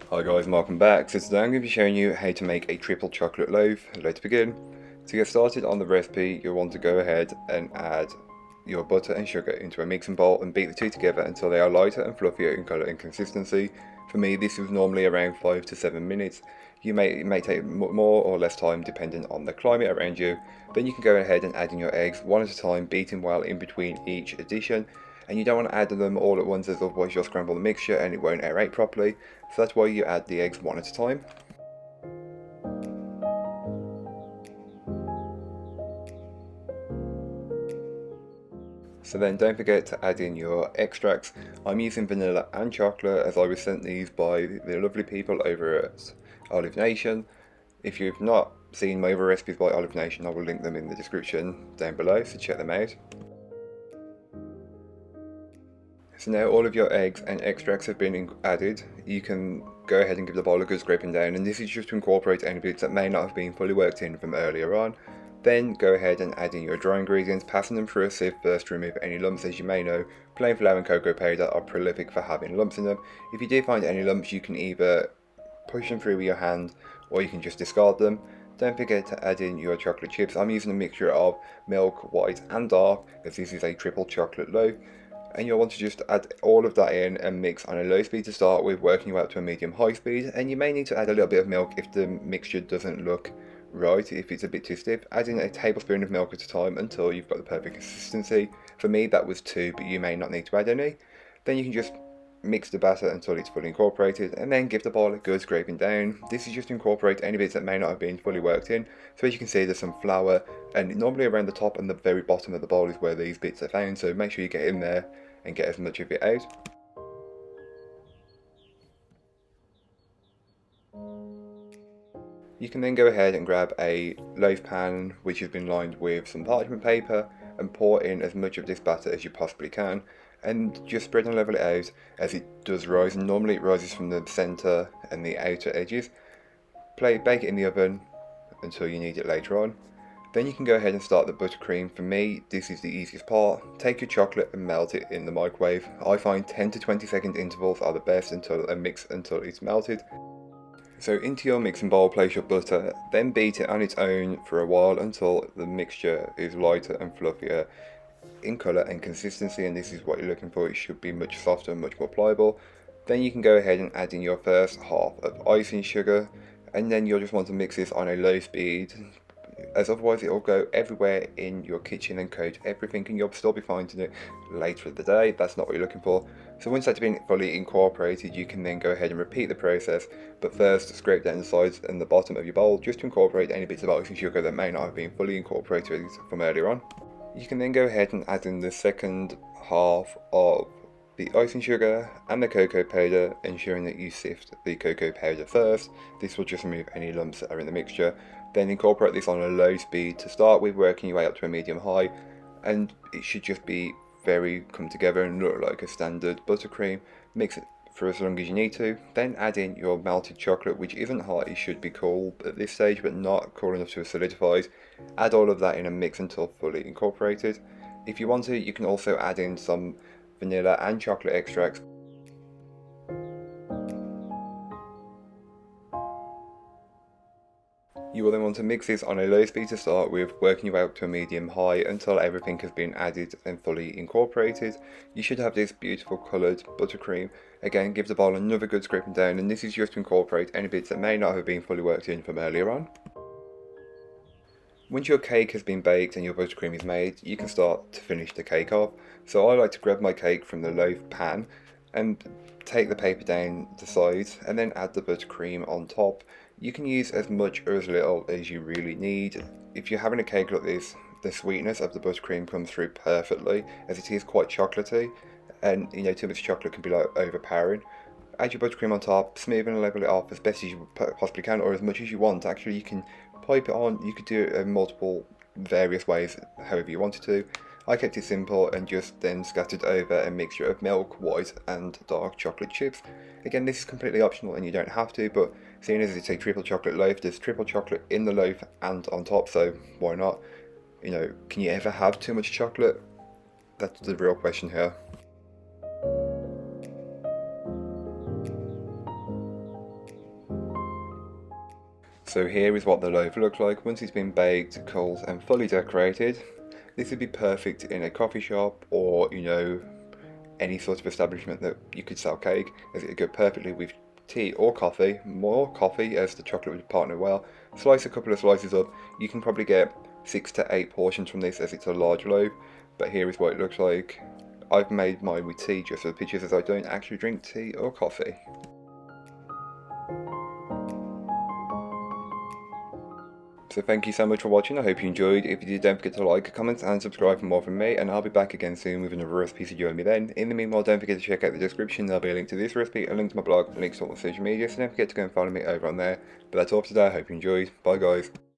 Hi guys, welcome back. So today I'm going to be showing you how to make a triple chocolate loaf. Let's begin. To get started on the recipe, you'll want to go ahead and add your butter and sugar into a mixing bowl and beat the two together until they are lighter and fluffier in colour and consistency. For me, this is normally around 5 to 7 minutes. It may take more or less time depending on the climate around you. Then you can go ahead and add in your eggs one at a time, beating well in between each addition. And you don't want to add them all at once, as otherwise you'll scramble the mixture and it won't aerate properly. So that's why you add the eggs one at a time. So then don't forget to add in your extracts. I'm using vanilla and chocolate as I was sent these by the lovely people over at Olive Nation. If you've not seen my other recipes by Olive Nation, I will link them in the description down below, so check them out. So now all of your eggs and extracts have been added. You can go ahead and give the bowl a good scraping down, and this is just to incorporate any bits that may not have been fully worked in from earlier on. Then go ahead and add in your dry ingredients, passing them through a sieve first to remove any lumps. As you may know, plain flour and cocoa powder are prolific for having lumps in them. If you do find any lumps, you can either push them through with your hand or you can just discard them. Don't forget to add in your chocolate chips. I'm using a mixture of milk, white and dark, as this is a triple chocolate loaf. And you'll want to just add all of that in and mix on a low speed to start with, working you up to a medium high speed. And you may need to add a little bit of milk if the mixture doesn't look right, if it's a bit too stiff. Add in a tablespoon of milk at a time until you've got the perfect consistency. For me that was 2, but you may not need to add any. Then you can just mix the batter until it's fully incorporated, and then give the bowl a good scraping down. This is just to incorporate any bits that may not have been fully worked in. So as you can see, there's some flour, and normally around the top and the very bottom of the bowl is where these bits are found, so make sure you get in there and get as much of it out. You can then go ahead and grab a loaf pan which has been lined with some parchment paper and pour in as much of this batter as you possibly can, and just spread and level it out as it does rise, and normally it rises from the centre and the outer edges. Bake it in the oven until you need it later on. Then you can go ahead and start the buttercream. For me, this is the easiest part. Take your chocolate and melt it in the microwave. I find 10 to 20 second intervals are the best until it's melted. So into your mixing bowl place your butter, then beat it on its own for a while until the mixture is lighter and fluffier in colour and consistency, and this is what you're looking for. It should be much softer and much more pliable. Then you can go ahead and add in your first half of icing sugar, and then you'll just want to mix this on a low speed, as otherwise it will go everywhere in your kitchen and coat everything, and you'll still be finding it later in the day. That's not what you're looking for. So once that's been fully incorporated, you can then go ahead and repeat the process, but first scrape down the sides and the bottom of your bowl just to incorporate any bits of icing sugar that may not have been fully incorporated from earlier on. You can then go ahead and add in the second half of the icing sugar and the cocoa powder, ensuring that you sift the cocoa powder first. This will just remove any lumps that are in the mixture. Then incorporate this on a low speed to start with, working your way up to a medium high, and it should just be very come together and look like a standard buttercream. Mix it for as long as you need to. Then add in your melted chocolate, which isn't hot, it should be cool at this stage but not cool enough to have solidified. Add all of that in and mix until fully incorporated. If you want to, you can also add in some vanilla and chocolate extracts. You will then want to mix this on a low speed to start with, working your way up to a medium high until everything has been added and fully incorporated. You should have this beautiful coloured buttercream. Again, give the bowl another good scraping down, and this is just to incorporate any bits that may not have been fully worked in from earlier on. Once your cake has been baked and your buttercream is made, you can start to finish the cake off. So I like to grab my cake from the loaf pan and take the paper down the sides and then add the buttercream on top. You can use as much or as little as you really need. If you're having a cake like this, the sweetness of the buttercream comes through perfectly, as it is quite chocolatey, and too much chocolate can be like overpowering. Add your buttercream on top, smooth and level it off as best as you possibly can, or as much as you want. Actually, you can pipe it on. You could do it in multiple various ways, however you wanted to. I kept it simple and just then scattered over a mixture of milk, white and dark chocolate chips. Again, this is completely optional and you don't have to, but seeing as it's a triple chocolate loaf, there's triple chocolate in the loaf and on top, so why not? Can you ever have too much chocolate? That's the real question here. So here is what the loaf looks like once it's been baked, cooled and fully decorated. This would be perfect in a coffee shop or, any sort of establishment that you could sell cake, as it would go perfectly with tea or coffee. More coffee, as the chocolate would partner well. Slice a couple of slices up. You can probably get 6 to 8 portions from this, as it's a large loaf. But here is what it looks like. I've made mine with tea just for the pictures, as I don't actually drink tea or coffee. So thank you so much for watching. I hope you enjoyed. If you did, don't forget to like, comment and subscribe for more from me, and I'll be back again soon with another recipe, so join me then. In the meanwhile, don't forget to check out the description. There'll be a link to this recipe, a link to my blog, links to all my social media, so don't forget to go and follow me over on there. But that's all for today. I hope you enjoyed. Bye guys.